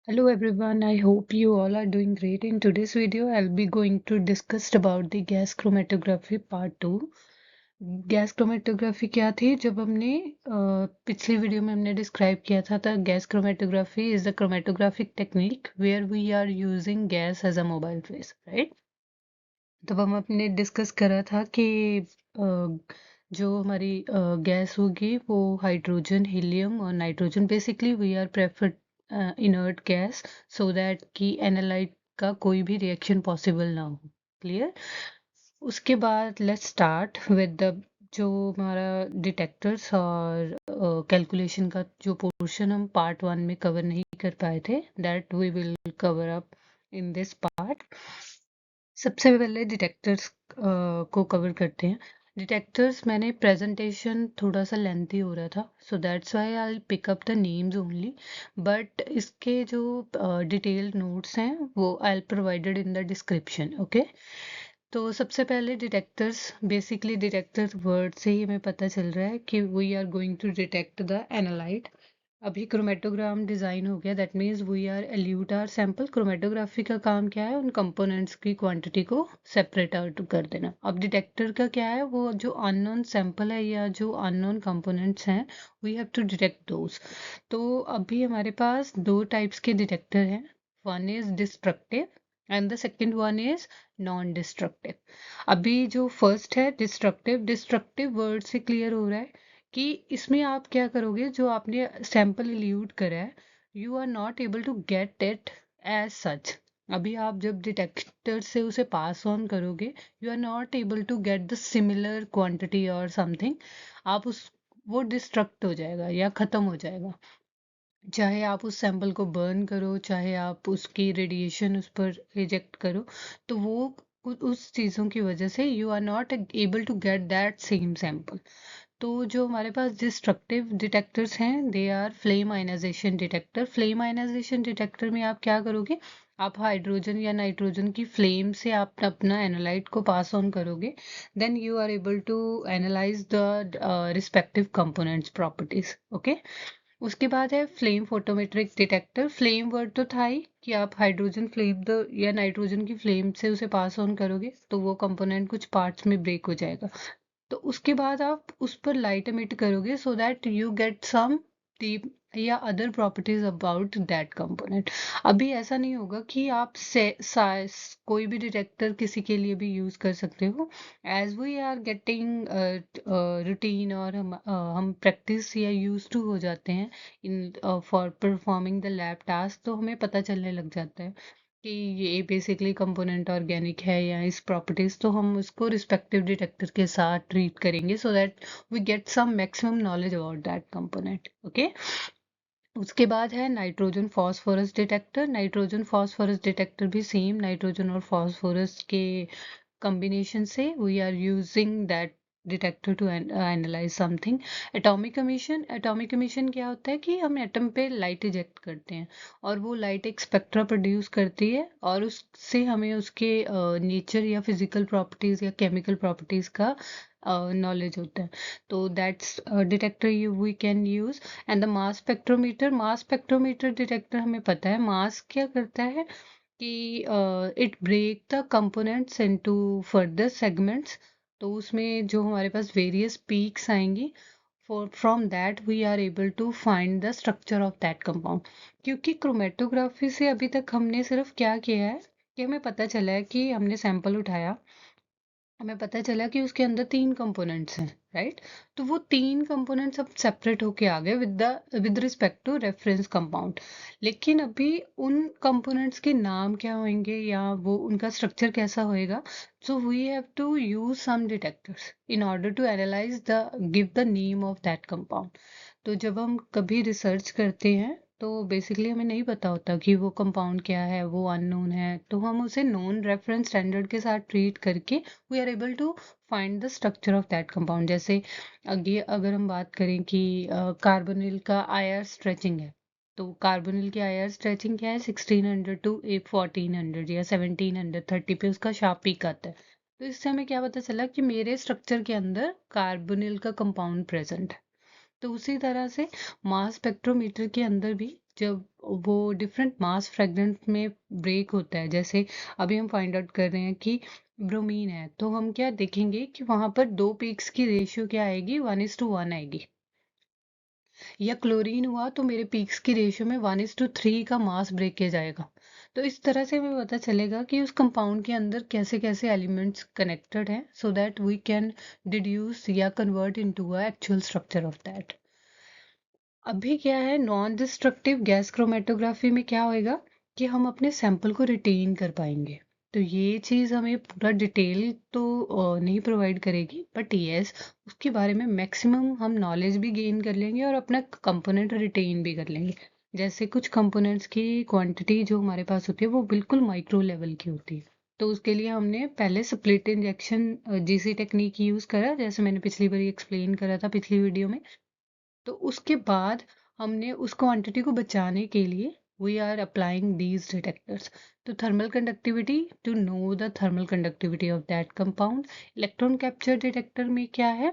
Hello everyone, I hope you all are doing great. In today's video, I'll be going to discuss about the gas chromatography part 2. Gas chromatography क्या थी जब हमने पिछली video में हमने describe किया था gas chromatography is the chromatographic technique where we are using gas as a mobile phase, right. तब हम अपने डिस्कस करा था कि जो हमारी गैस होगी वो हाइड्रोजन, हीलियम और nitrogen, basically we are preferred inert gas so that कि एनालाइट का कोई भी रिएक्शन पॉसिबल ना हो। क्लियर। उसके बाद लेट्स स्टार्ट विद द जो हमारा डिटेक्टर्स और कैलकुलेशन का जो पोर्शन हम पार्ट 1 में कवर नहीं कर पाए थे, that we will cover up in this part. सबसे पहले डिटेक्टर्स को कवर करते हैं। डिटेक्टर्स मैंने प्रेजेंटेशन थोड़ा सा लेंथी हो रहा था, so that's why I pick up the names only, but इसके जो डिटेल्ड नोट्स हैं वो I provided in the description, okay. तो सबसे पहले डिटेक्टर्स, बेसिकली डिटेक्टर वर्ड से ही हमें पता चल रहा है कि we are going to detect the analyte. अभी क्रोमेटोग्राम डिजाइन हो गया, that means we are elute our sample. Chromatography का काम क्या है, उन कंपोनेंट्स की क्वांटिटी को सेपरेट आउट कर देना। अब डिटेक्टर का क्या है, वो जो अननोन सैंपल है या जो अननोन कंपोनेंट्स हैं, we have to detect those. तो अभी हमारे पास दो टाइप्स के डिटेक्टर हैं, one is destructive and the second one is non destructive. अभी जो फर्स्ट है डिस्ट्रक्टिव, डिस्ट्रक्टिव वर्ड से क्लियर हो रहा है कि इसमें आप क्या करोगे, जो आपने सैंपल इल्यूट करा है, you are not able to get it as such. अभी आप जब डिटेक्टर से उसे पास ऑन करोगे, you are not able to get the similar quantity और समथिंग। आप उस वो डिस्ट्रक्ट हो जाएगा या खत्म हो जाएगा। चाहे आप उस सैंपल को बर्न करो, चाहे आप उसकी रेडिएशन उस पर रिजेक्ट करो, तो वो उस चीज़ों की वजह से you are not able to get that same sample. तो जो हमारे पास डिस्ट्रक्टिव डिटेक्टर्स हैं, they are flame ionisation detector. Flame ionisation detector में आप क्या करोगे, आप हाइड्रोजन या नाइट्रोजन की फ्लेम से आप अपना एनालाइट को पास ऑन करोगे, then you are able to analyse the respective components properties, okay. उसके बाद है flame photometric detector. Flame word तो था ही कि आप हाइड्रोजन फ्लेम द या नाइट्रोजन की फ्लेम से उसे पास ऑन करोगे तो वो कंपोनेंट कुछ पार्ट्स में ब्रेक हो जाएगा। तो उसके बाद आप उस पर लाइट एमिट करोगे so that you get some deep या other properties about that component. अभी ऐसा नहीं होगा कि आप कोई भी डिटेक्टर किसी के लिए भी यूज कर सकते हो। As we are getting routine और हम प्रैक्टिस या यूज टू हो जाते हैं in for performing the lab task, तो हमें पता चलने लग जाता है कि ये बेसिकली कंपोनेंट ऑर्गेनिक है या इस प्रॉपर्टीज, तो हम उसको रिस्पेक्टिव डिटेक्टर के साथ ट्रीट करेंगे so that we get some maximum knowledge about that component, okay. उसके बाद है nitrogen phosphorus detector. Nitrogen phosphorus detector भी सेम, नाइट्रोजन और फॉस्फोरस के combination से we are using that detector to analyze something. Atomic emission क्या होता है कि हम एटम पे लाइट इजेक्ट करते हैं और वो लाइट एक स्पेक्ट्रा प्रोड्यूस करती है और उससे हमें उसके नेचर या फिजिकल प्रॉपर्टीज या केमिकल प्रॉपर्टीज का नॉलेज होता है। तो that's detector we can use. And the mass spectrometer detector, हमें पता है मास क्या करता है कि it break the components into further segments. तो उसमें जो हमारे पास वेरियस पीक्स आएंगी, from that we are able to find the structure of that compound. क्योंकि क्रोमेटोग्राफी से अभी तक हमने सिर्फ क्या किया है कि हमें पता चला है कि हमने सैंपल उठाया, हमें पता चला कि उसके अंदर तीन कंपोनेंट्स हैं, राइट। तो वो तीन कंपोनेंट्स अब सेपरेट होके आ गए with respect to reference compound. लेकिन अभी उन कंपोनेंट्स के नाम क्या होंगे या वो उनका स्ट्रक्चर कैसा होएगा, so we have to use some detectors in order to analyse the give the name of that compound. तो जब हम कभी रिसर्च करते हैं तो बेसिकली हमें नहीं पता होता कि वो कंपाउंड क्या है, वो अननोन है, तो हम उसे नोन रेफरेंस स्टैंडर्ड के साथ ट्रीट करके we are able to find the structure of that compound. जैसे आगे अगर हम बात करें कि कार्बोनिल का आईआर स्ट्रेचिंग है, तो कार्बोनिल की आईआर स्ट्रेचिंग क्या है, 1600 टू 1400 या 1730 पे उसका शार्प पीक आता है। तो इससे हमें क्या पता चला कि मेरे स्ट्रक्चर के अंदर कार्बोनिल का कंपाउंड प्रेजेंट है। तो उसी तरह से मास स्पेक्ट्रोमीटर के अंदर भी जब वो डिफरेंट मास फ्रेगमेंट में ब्रेक होता है, जैसे अभी हम फाइंड आउट कर रहे हैं कि ब्रोमीन है, तो हम क्या देखेंगे कि वहां पर दो पीक्स की रेशियो क्या आएगी, 1:1 आएगी। या क्लोरीन हुआ तो मेरे पीक्स की रेशियो में 1:3 का मास ब्रेक किया जाएगा। तो इस तरह से हमें पता चलेगा कि उस कंपाउंड के अंदर कैसे कैसे एलिमेंट्स कनेक्टेड हैं, so that we can deduce या convert into a actual structure of that. अभी क्या है, नॉन डिस्ट्रक्टिव गैस क्रोमेटोग्राफी में क्या होएगा कि हम अपने सैंपल को रिटेन कर पाएंगे। तो ये चीज़ हमें पूरा डिटेल तो नहीं प्रोवाइड करेगी, बट यस, उसके बारे में मैक्सिमम हम नॉलेज भी गेन कर लेंगे और अपना कंपोनेंट रिटेन भी कर लेंगे। जैसे कुछ कंपोनेंट्स की क्वांटिटी जो हमारे पास होती है वो बिल्कुल माइक्रो लेवल की होती है। तो उसके लिए हमने पहले split injection GC technique use करा, जैसे मैंने पिछली बार एक्सप्लेन करा था पिछली वीडियो में। तो उसके बाद हमने उस क्वांटिटी को बचाने के लिए we are applying these detectors. तो thermal conductivity, to know the thermal conductivity of that compound. Electron capture detector में क्या है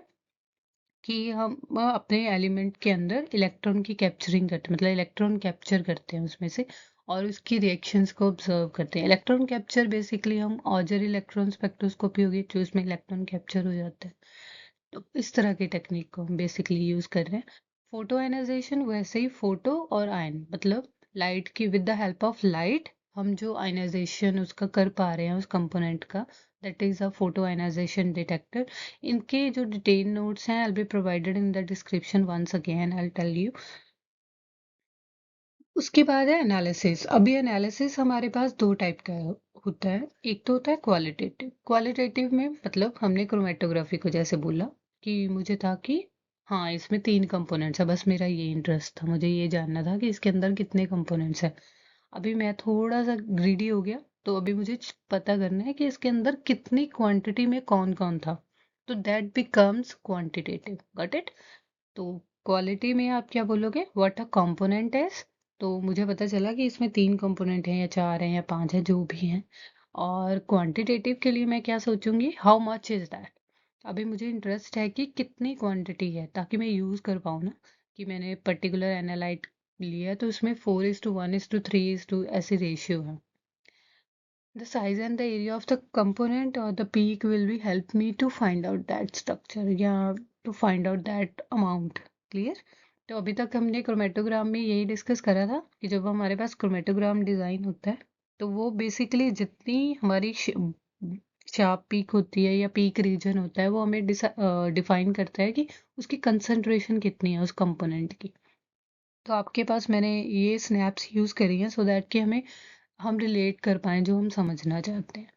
कि हम अपने एलिमेंट के अंदर इलेक्ट्रॉन की कैप्चरिंग करते हैं, मतलब इलेक्ट्रॉन कैप्चर करते हैं उसमें से और उसकी रिएक्शंस को ऑब्जर्व करते हैं। इलेक्ट्रॉन कैप्चर बेसिकली हम ऑजर इलेक्ट्रॉन स्पेक्ट्रोस्कोपी होगी जो इसमें इलेक्ट्रॉन कैप्चर हो जाता है। तो इस तरह की टेक्निक को हम बेसिकली यूज कर रहे हैं। फोटो आयनाइजेशन वैसे ही फोटो और आयन, मतलब लाइट की with the help of light हम जो आयनाइजेशन उसका कर पा रहे हैं उस कंपोनेंट का, that is a photo ionisation detector. इनके जो डिटेल नोट्स हैं I be provided in the description, once again I tell you. उसके बाद है एनालिसिस। अभी एनालिसिस हमारे पास दो टाइप का होता है। एक तो होता है क्वालिटेटिव। क्वालिटेटिव में मतलब हमने क्रोमेटोग्राफी को जैसे बोला कि मुझे था कि हाँ इसमें 3 कंपोनेंट्स है, बस मेरा ये इंटरेस्ट था, मुझे ये जानना था कि इसके अंदर कितने कंपोनेंट्स हैं। अभी मैं थोड़ा सा ग्रीडी हो गया, तो अभी मुझे पता करना है कि इसके अंदर कितनी क्वांटिटी में कौन कौन था। तो that becomes quantitative, got it. तो क्वालिटी में आप क्या बोलोगे, व्हाट अ कंपोनेंट इज। तो मुझे पता चला कि इसमें 3 कंपोनेंट हैं या 4 हैं या 5 हैं, जो भी हैं। और क्वांटिटेटिव के लिए मैं क्या सोचूंगी, हाउ मच इज दैट। अभी मुझे इंटरेस्ट है कि कितनी क्वांटिटी है, ताकि मैं यूज कर पाऊँ ना, कि मैंने पर्टिकुलर एनालाइट लिया है तो उसमें 4:1:3 ऐसी रेशियो है। The size and the area of the component or the peak will be help me to find out that structure या to find out that amount. Clear. तो अभी तक हमने क्रोमेटोग्राम में यही डिस्कस करा था कि जब हमारे पास क्रोमेटोग्राम डिजाइन होता है तो वो बेसिकली जितनी हमारी शार्प पीक होती है या पीक रीजन होता है वो हमें डिफाइन करता है कि उसकी कंसंट्रेशन कितनी है उस कंपोनेंट की। तो आपके पास मैंने ये स्नैप्स यूज करी हैं सो दैट कि हमें हम रिलेट कर पाएँ जो हम समझना चाहते हैं।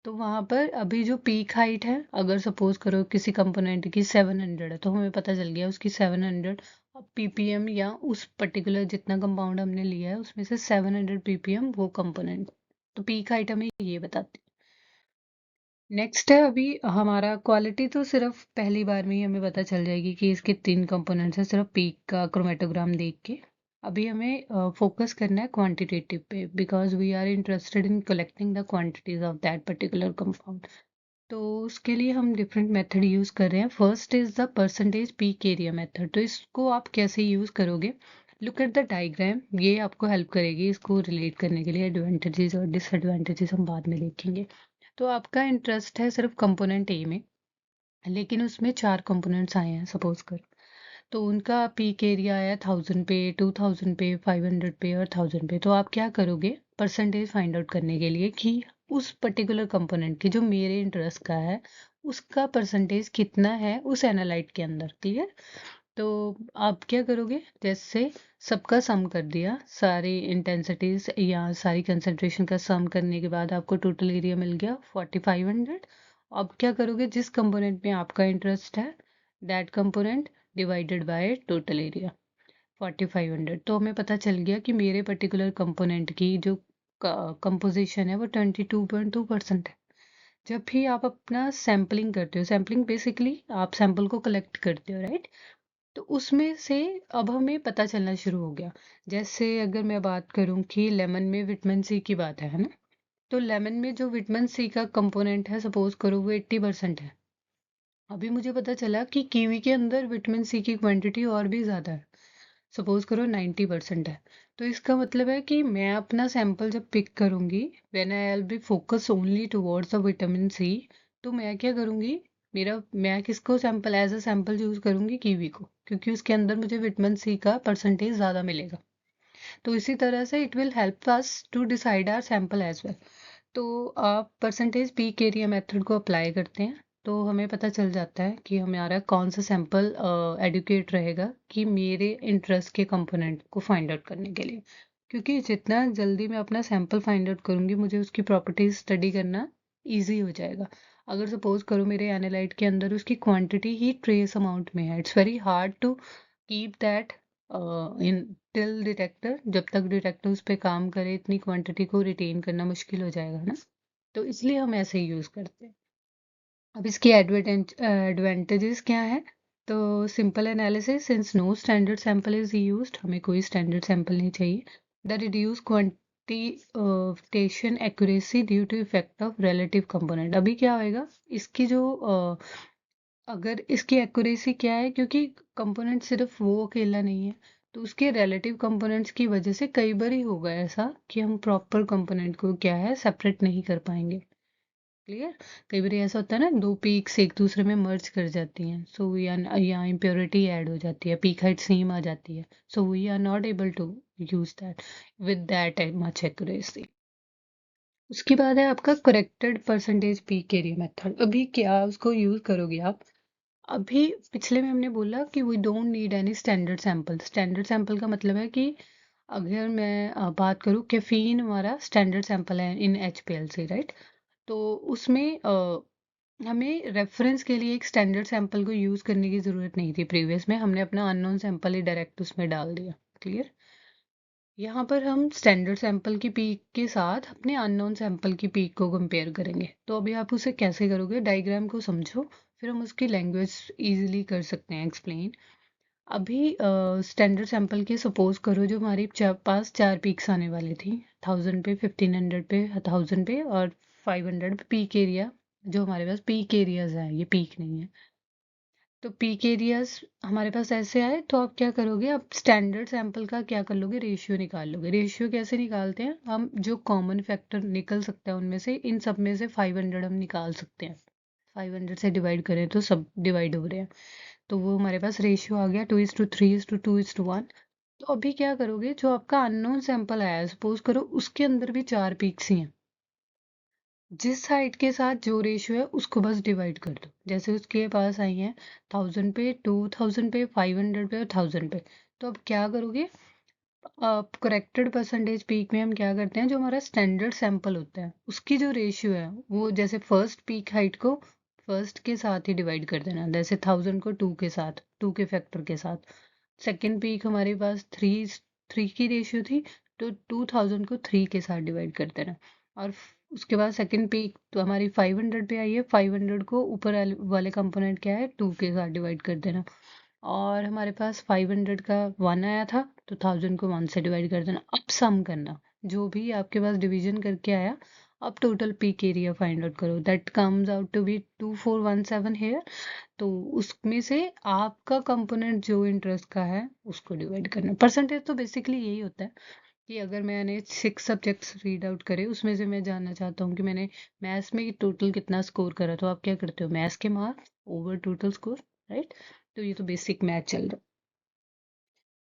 तो वहाँ पर अभी जो पीक हाइट है, अगर सपोज करो किसी कंपोनेंट की 700 है, तो हमें पता चल गया उसकी 700 पीपीएम, या उस पर्टिकुलर जितना कंपाउंड हमने लिया है उसमें से 700 पीपीएम वो कंपोनेंट। तो पीक हाइट हमें ये बताती है। नेक्स्ट है अभी हमारा क्वालिटी, तो सिर्फ पहली बार में ही हमें पता चल जाएगी कि इसके 3 कंपोनेंट्स हैं सिर्फ पीक का क्रोमेटोग्राम देख के। अभी हमें फोकस करना है क्वांटिटेटिव पे, because we are interested in collecting the quantities of that particular compound. तो उसके लिए हम डिफरेंट मेथड यूज कर रहे हैं। First is the percentage peak area method. तो इसको आप कैसे यूज करोगे, लुक एट द डायग्राम, ये आपको हेल्प करेगी इसको रिलेट करने के लिए। एडवांटेजेस और डिसएडवांटेजेस हम बाद में देखेंगे। तो आपका इंटरेस्ट है सिर्फ कंपोनेंट ए में, लेकिन उसमें 4 कंपोनेंट्स आए हैं सपोज कर। तो उनका पीक एरिया आया 1000 पे, 2000 पे, 500 पे और 1000 पे। तो आप क्या करोगे परसेंटेज फाइंड आउट करने के लिए कि उस पर्टिकुलर कंपोनेंट की जो मेरे इंटरेस्ट का है उसका परसेंटेज कितना है उस एनालाइट के अंदर। क्लियर। तो आप क्या करोगे, जैसे सबका सम कर दिया, सारी इंटेंसिटीज या सारी कंसंट्रेशन का सम करने के बाद आपको टोटल एरिया मिल गया 4500। अब क्या करोगे, जिस कंपोनेंट में आपका इंटरेस्ट है that component divided by total area 4500। तो हमें पता चल गया कि मेरे पर्टिकुलर कंपोनेंट की जो कंपोजिशन है वो 22.2% है। जब भी आप अपना सैम्पलिंग करते हो, सैम्पलिंग बेसिकली आप सैंपल को कलेक्ट करते हो, राइट। तो उसमें से अब हमें पता चलना शुरू हो गया। जैसे अगर मैं बात करूं कि लेमन में विटामिन सी की बात है ना, तो लेमन में जो विटामिन सी का कंपोनेंट है सपोज करो वो 80% है। अभी मुझे पता चला कि कीवी के अंदर विटामिन सी की क्वांटिटी और भी ज़्यादा है। सपोज करो 90% है, तो इसका मतलब है कि मैं अपना सैंपल जब पिक करूंगी, when I will be focus only towards the vitamin C, तो मैं क्या करूंगी, मैं किसको sample as a sample use करूंगी, कीवी को, क्योंकि उसके अंदर मुझे विटामिन सी का परसेंटेज ज़्यादा मिलेगा। तो इसी तरह से it will help us to decide our sample as well. तो आप परसेंटेज पीक एरिया मेथड को अप्लाई करते हैं, तो हमें पता चल जाता है कि हमारा कौन सा सैंपल एडुकेट रहेगा कि मेरे इंटरेस्ट के कंपोनेंट को फाइंड आउट करने के लिए, क्योंकि जितना जल्दी मैं अपना सैंपल फाइंड आउट करूंगी, मुझे उसकी प्रॉपर्टीज स्टडी करना इजी हो जाएगा। अगर सपोज करो मेरे एनालाइट के अंदर उसकी क्वांटिटी ही ट्रेस अमाउंट में है, it's very hard to keep that in till detector, जब तक डिटेक्टर उस पर काम करे इतनी क्वांटिटी को रिटेन करना मुश्किल हो जाएगा ना। तो इसलिए हम ऐसे ही यूज करते हैं। अब इसकी एडवांटेजेस क्या है? तो simple analysis, since no standard sample is used, हमें कोई स्टैंडर्ड सैंपल नहीं चाहिए। The reduce quantitation accuracy due to effect of relative component. अभी क्या होएगा, इसकी जो अगर इसकी एक्यूरेसी क्या है, क्योंकि कंपोनेंट सिर्फ वो अकेला नहीं है, तो उसके रिलेटिव कंपोनेंट्स की वजह से कई बार ही होगा ऐसा कि हम प्रॉपर कंपोनेंट को क्या है सेपरेट नहीं कर पाएंगे। क्लियर? कई बार ऐसा होता है ना, दो पीक्स एक दूसरे में मर्ज कर जाती हैं, सो या इम्प्योरिटी ऐड हो जाती है, पीक हाइट सेम आ जाती है, so we are not able to use that with that much accuracy. उसके बाद है आपका corrected percentage peak area method. अभी क्या उसको यूज करोगे आप? अभी पिछले में हमने बोला कि we don't need any standard sample. Standard sample का मतलब है कि अगर मैं बात करूँ, कैफीन हमारा स्टैंडर्ड सैंपल है इन HPLC, राइट? तो उसमें हमें रेफरेंस के लिए एक स्टैंडर्ड सैंपल को यूज़ करने की ज़रूरत नहीं थी। प्रीवियस में हमने अपना अननोन सैंपल ही डायरेक्ट उसमें डाल दिया। क्लियर? यहाँ पर हम स्टैंडर्ड सैंपल की पीक के साथ अपने अननोन सैंपल की पीक को कंपेयर करेंगे। तो अभी आप उसे कैसे करोगे, डायग्राम को समझो, फिर हम उसकी लैंग्वेज इजीली कर सकते हैं एक्सप्लेन। अभी स्टैंडर्ड सैंपल के सपोज करो जो हमारे पास चार पीक्स आने वाली थी, 1000 पे, 1500 पे, 1000 पे और 500 पे। पीक एरिया जो हमारे पास पीक एरियाज हैं, ये पीक नहीं है। तो पीक एरियाज हमारे पास ऐसे आए, तो आप क्या करोगे, आप स्टैंडर्ड सैंपल का क्या कर लोगे, रेशियो निकाल लोगे। रेशियो कैसे निकालते हैं हम, जो कॉमन फैक्टर निकल सकता है उनमें से, इन सब में से 500 हम निकाल सकते हैं। 500 से डिवाइड करें तो सब डिवाइड हो रहे हैं, तो वो हमारे पास रेशियो आ गया 2:3:2:1। तो अभी क्या करोगे, जो आपका अननोन सैंपल आया है, सपोज करो उसके अंदर भी चार पीक्स ही हैं, जिस हाइट के साथ जो रेशियो है उसको बस डिवाइड कर दो। जैसे उसके पास आई है 1000 पे, 2000 पे, 500 पे और 1000 पे। तो अब क्या करोगे, करेक्टेड परसेंटेज पीक में हम क्या करते हैं, जो हमारा स्टैंडर्ड सैंपल होता है उसकी जो रेशियो है, वो जैसे फर्स्ट पीक हाइट को फर्स्ट के साथ ही डिवाइड कर देना, जैसे 1000 को 2 के साथ, 2 के फैक्टर के साथ। सेकेंड पीक हमारे पास थ्री थ्री की रेशियो थी, तो 2000 को 3 के साथ डिवाइड कर देना। और उसके बाद सेकंड पीक तो हमारी 500 पे आई है, 500 को ऊपर वाले कंपोनेंट क्या है, 2 के साथ डिवाइड कर देना। और हमारे पास 500 का 1 आया था, तो 1000 को 1 से डिवाइड कर देना। अब सम करना, जो भी आपके पास डिवीजन करके आया, अब total peak area find out करो, that comes out to be 2417 here. तो उसमें से आपका कंपोनेंट जो इंटरेस्ट का है उसको डिवाइड करना। परसेंटेज तो बेसिकली यही होता है कि अगर मैंने 6 सब्जेक्ट्स रीड आउट करे, उसमें से मैं जानना चाहता हूँ कि मैंने मैथ्स में टोटल कितना स्कोर करा, तो आप क्या करते हो, मैथ्स के marks over total score, right? तो ये तो बेसिक मैथ चल रहा है।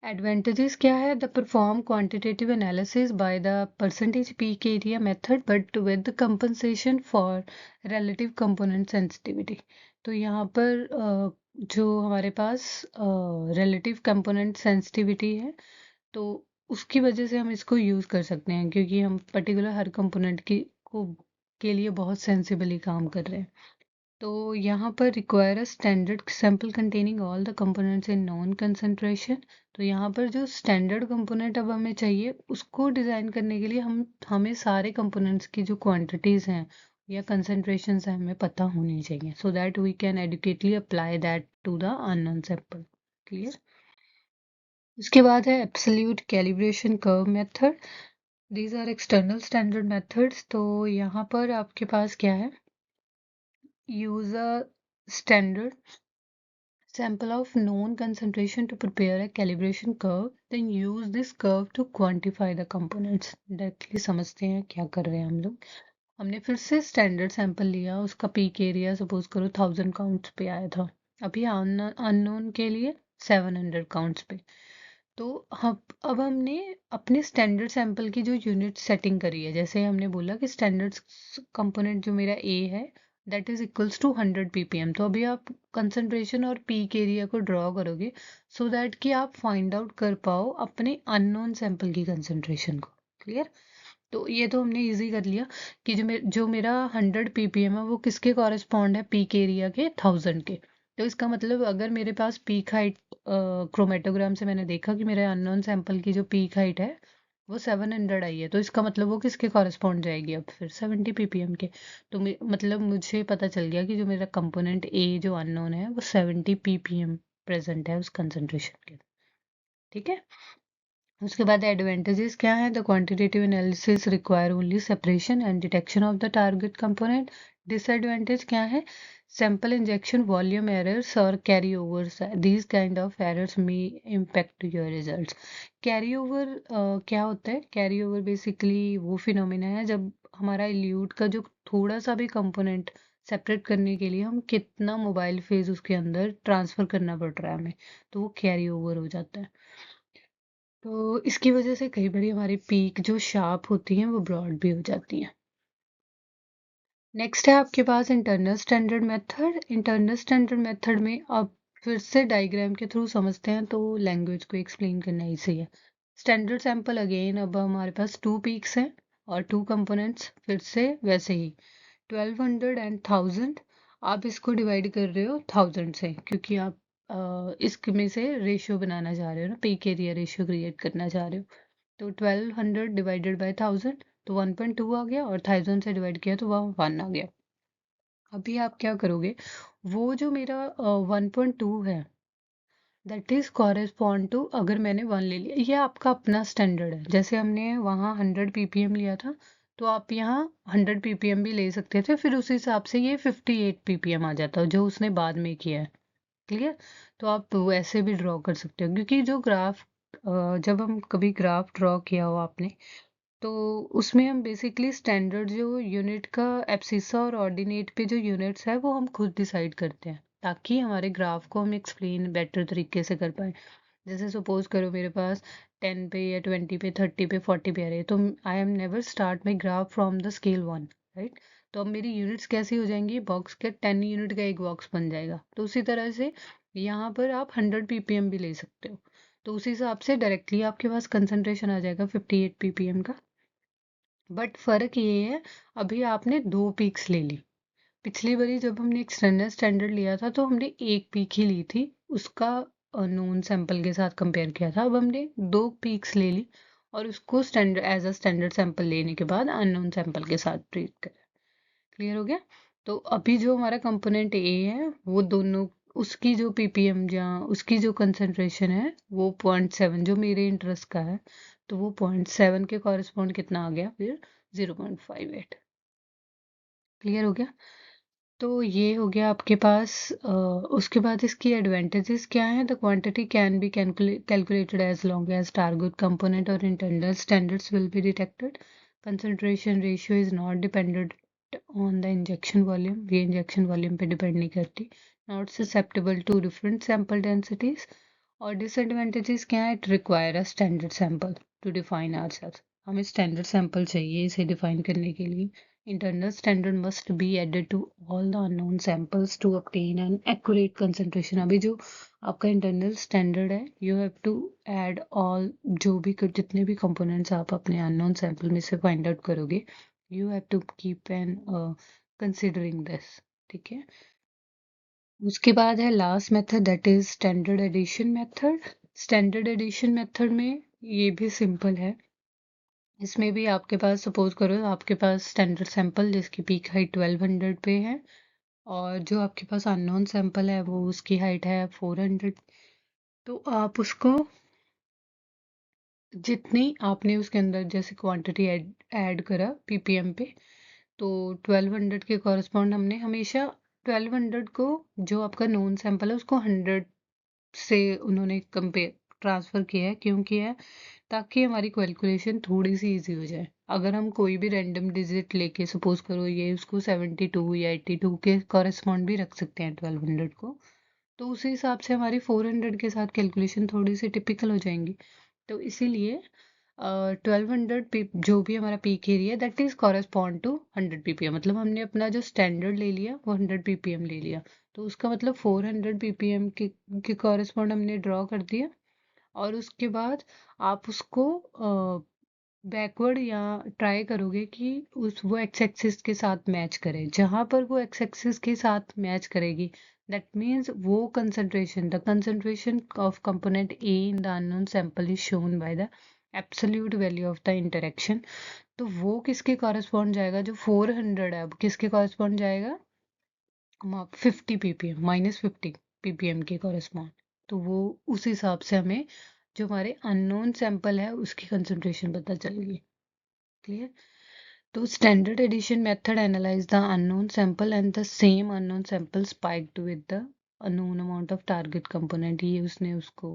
एडवांटेजेस क्या है, the perform quantitative analysis by the percentage peak area method but with compensation for relative component sensitivity. तो यहाँ पर जो हमारे पास रिलेटिव कंपोनेंट सेंसिटिविटी है, तो उसकी वजह से हम इसको यूज़ कर सकते हैं, क्योंकि हम पर्टिकुलर हर कंपोनेंट की को के लिए बहुत सेंसिबली काम कर रहे हैं। तो यहाँ पर require a standard sample containing all the components in non concentration. तो यहाँ पर जो स्टैंडर्ड कंपोनेंट अब हमें चाहिए, उसको डिज़ाइन करने के लिए हमें सारे कंपोनेंट्स की जो क्वांटिटीज़ हैं या कंसंट्रेशंस हैं हमें पता होनी चाहिए, so that we can adequately apply that to the unknown sample. Clear? इसके बाद है absolute calibration curve method. These are external standard methods. तो यहाँ पर आपके पास क्या है, use a standard sample of known concentration to prepare a calibration curve, then use this curve to quantify the components. Directly समझते हैं क्या कर रहे हैं हम लोग। हमने फिर से स्टैंडर्ड सैंपल लिया, उसका पीक एरिया सपोज करो 1000 काउंट्स पे आया था। अभी अननोन के लिए 700 काउंट्स पे। तो अब हमने अपने स्टैंडर्ड सैंपल की जो यूनिट सेटिंग करी है, जैसे हमने बोला कि स्टैंडर्ड कंपोनेंट जो मेरा ए है that is equals to 100 ppm। तो अभी आप कंसंट्रेशन और पीक एरिया को ड्रॉ करोगे सो दैट कि आप फाइंड आउट कर पाओ अपने अननोन सैंपल की कंसंट्रेशन को। क्लियर? तो ये तो हमने इजी कर लिया कि जो मेरा 100 ppm है वो किसके कॉरेस्पॉन्ड है, पीक एरिया के 1000 के। तो इसका मतलब अगर मेरे पास पीक हाइट क्रोमेटोग्राम से मैंने देखा कि मेरे अननोन सैंपल की जो पीक हाइट है वो 700 आई है, तो इसका मतलब वो किसके कॉरेस्पॉन्ड जाएगी अब फिर 70 ppm के। तो मतलब मुझे पता चल गया कि जो मेरा कंपोनेंट ए जो अननोन है वो 70 ppm प्रेजेंट है उस कंसंट्रेशन के। ठीक है? उसके बाद एडवांटेजेस क्या है? The quantitative analysis require only separation and detection of the target component. Disadvantage क्या है? सैंपल इंजेक्शन वॉल्यूम एरर्स और carry overs, these kind of errors may impact your results. Carry over क्या होता है? कैरी ओवर बेसिकली वो phenomena है जब हमारा इल्यूट का जो थोड़ा सा भी कंपोनेंट सेपरेट करने के लिए हम कितना मोबाइल फेज उसके अंदर ट्रांसफर करना पड़ रहा है हमें, तो वो कैरी ओवर हो जाता है। तो इसकी वजह से कई बार हमारी पीक जो शार्प होती हैं वो ब्रॉड भी हो जाती हैं। नेक्स्ट है आपके पास internal standard method. Internal standard method में अब फिर से डायग्राम के थ्रू समझते हैं तो लैंग्वेज को एक्सप्लेन करना इजी है। स्टैंडर्ड सैंपल अगेन, अब हमारे पास 2 पीक्स हैं और 2 कंपोनेंट्स, फिर से वैसे ही 1200 एंड 1000। आप इसको डिवाइड कर रहे हो 1000 से क्योंकि आप इसमें से रेशियो बनाना चाह रहे हो ना, पीक एरिया रेशियो क्रिएट करना चाह रहे हो। तो 1200 डिवाइडेड बाय 1000 तो 1.2 आ गया, और 1000 से डिवाइड किया तो वह 1 आ गया। अभी आप क्या करोगे, वो जो मेरा 1.2 है दैट इज कॉरेस्पॉन्ड टू, अगर मैंने 1 ले लिया, ये आपका अपना स्टैंडर्ड है। जैसे हमने वहाँ 100 ppm लिया था तो आप यहाँ 100 ppm भी ले सकते थे, फिर उस हिसाब से ये 58 ppm आ जाता जो उसने बाद में किया है। क्लियर? तो आप वैसे भी ड्रॉ कर सकते हो क्योंकि जो ग्राफ, जब हम कभी ग्राफ ड्रॉ किया हो आपने, तो उसमें हम बेसिकली स्टैंडर्ड जो यूनिट का एब्सिसा और ऑर्डिनेट पे जो यूनिट्स है वो हम खुद डिसाइड करते हैं ताकि हमारे ग्राफ को हम एक्सप्लेन बेटर तरीके से कर पाए। जैसे सपोज करो मेरे पास 10 पे या 20 पे 30 पे 40 पे आ रहे हैं, तो I am never start my graph from the scale 1, right? तो अब मेरी यूनिट्स कैसी हो जाएंगी, बॉक्स के 10 यूनिट का एक बॉक्स बन जाएगा। तो उसी तरह से यहाँ पर आप 100 ppm भी ले सकते हो, तो उसी हिसाब से डायरेक्टली आपके पास कंसंट्रेशन आ जाएगा 58 ppm का। बट फर्क ये है, अभी आपने 2 पीक्स ले ली। पिछली बारी जब हमने एक्सटर्नल स्टैंडर्ड लिया था तो हमने एक पीक ही ली थी, उसका नोन सैंपल के साथ कंपेयर किया था। अब हमने 2 पीक्स ले ली और उसको standard as a standard sample लेने के बाद अननोन सैंपल के साथ ट्रीट करें। क्लियर हो गया? तो अभी जो हमारा कंपोनेंट ए है वो दोनों, उसकी जो ppm या उसकी जो कंसंट्रेशन है वो 0.7 जो मेरे इंटरेस्ट का है, तो वो 0.7 के कॉरेस्पॉन्ड कितना आ गया फिर 0.58। क्लियर हो गया? तो ये हो गया आपके पास। उसके बाद इसकी एडवांटेजेस क्या है? The quantity can be calculated as long as target component और internal standards will be detected. Concentration ratio is not dependent on the injection volume, ये इंजेक्शन वॉल्यूम पे डिपेंड नहीं करती। Not susceptible to different sample densities. और disadvantages क्या है? It require a standard sample to define ourselves. हमें standard sample चाहिए इसे डिफाइन करने के लिए। Internal standard must be added to all the unknown samples to obtain an accurate concentration। अभी जो आपका इंटरनल स्टैंडर्ड है, you have to add all, जो भी जितने भी कंपोनेंट्स आप अपने अननोन सैंपल में से फाइंड आउट करोगे, you have to keep an considering this. ठीक है? उसके बाद है last method that is standard addition method. Standard addition method में ये भी सिंपल है। इसमें भी आपके पास सपोज करो आपके पास स्टैंडर्ड सैंपल जिसकी पीक हाइट 1200 पे है, और जो आपके पास अननोन सैंपल है वो उसकी हाइट है 400। तो आप उसको जितनी आपने उसके अंदर जैसे क्वांटिटी ऐड करा ppm पे, तो 1200 के कॉरस्पॉन्ड हमने हमेशा 1200 को जो आपका नोन सैंपल है उसको 100 से उन्होंने कंपेयर ट्रांसफर किया है। क्यों किया है? ताकि हमारी कैलकुलेशन थोड़ी सी इजी हो जाए। अगर हम कोई भी रैंडम डिजिट लेके सपोज करो ये उसको 72 या 82 के कॉरेस्पॉन्ड भी रख सकते हैं 1200 को, तो उसी हिसाब से हमारी 400 के साथ कैलकुलेशन थोड़ी सी टिपिकल हो जाएंगी। तो इसीलिए 1200 जो भी हमारा peak area that is correspond to 100 ppm, मतलब हमने अपना जो स्टैंडर्ड ले लिया वो 100 ppm ले लिया, तो उसका मतलब 400 ppm के कॉरेस्पॉन्ड हमने ड्रॉ कर दिया। और उसके बाद आप उसको बैकवर्ड या ट्राई करोगे कि वो एक्स एक्सिस के साथ मैच करे। जहां पर वो एक्स एक्सिस के साथ मैच करेगी दैट मीन्स वो the concentration of component A in the unknown sample is shown by the absolute value of the interaction। तो वो किसके कॉरेस्पॉन्ड जाएगा? जो 400 है, अब किसके कॉरेस्पॉन्ड जाएगा? 50 ppm, -50 ppm के कॉरेस्पॉन्ड। तो वो उस हिसाब से हमें जो हमारे अननोन सैंपल है उसकी कंसंट्रेशन पता चल गई। क्लियर? तो standard addition method analyse the unknown sample and the same unknown sample spiked with the unknown amount of target component, ये उसने उसको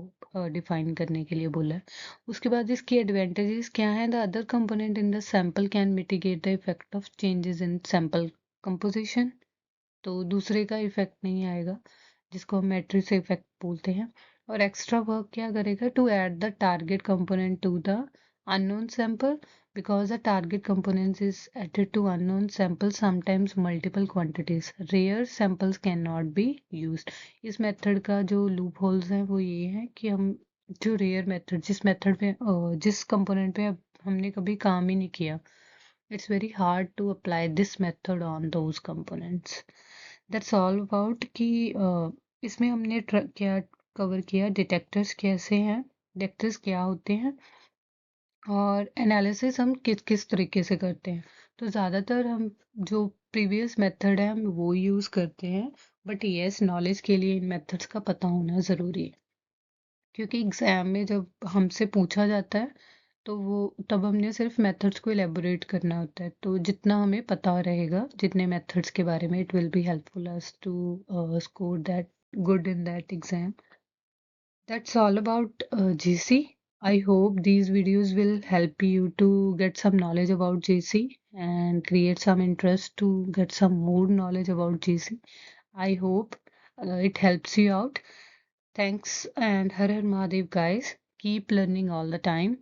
डिफाइन करने के लिए बोला है। उसके बाद इसकी एडवांटेजेस क्या है? The other component in the sample can mitigate the effect of changes in sample composition. तो दूसरे का इफेक्ट नहीं आएगा, जिसको हम मैट्रिक्स इफेक्ट बोलते हैं। और एक्स्ट्रा वर्क क्या करेगा? To add the target component to the unknown sample, because the target components is added to unknown sample sometimes multiple quantities, rare samples cannot be used। इस मेथड का जो loop holes हैं वो ये है कि हम जो रेयर मेथड, जिस मेथड पे जिस कंपोनेंट पे हमने कभी काम ही नहीं किया, it's very hard to apply this method on those components। That's all about कि इसमें हमने क्या कवर किया, डिटेक्टर्स कैसे हैं, डिटेक्टर्स क्या होते हैं, और एनालिसिस हम किस किस तरीके से करते हैं। तो ज़्यादातर हम जो प्रीवियस मेथड है हम वो यूज़ करते हैं, बट यस नॉलेज के लिए इन मेथड्स का पता होना ज़रूरी है, क्योंकि एग्जाम में जब हमसे पूछा जाता है तो वो तब हमने सिर्फ मेथड्स को एलेबोरेट करना होता है। तो जितना हमें पता रहेगा जितने मेथड्स के बारे में, it will be helpful us to score that good in that exam. That's all about GC. I hope these videos will help you to get some knowledge about GC and create some interest to get some more knowledge about GC. I hope it helps you out. Thanks and Har Har Mahadev, guys. Keep learning all the time.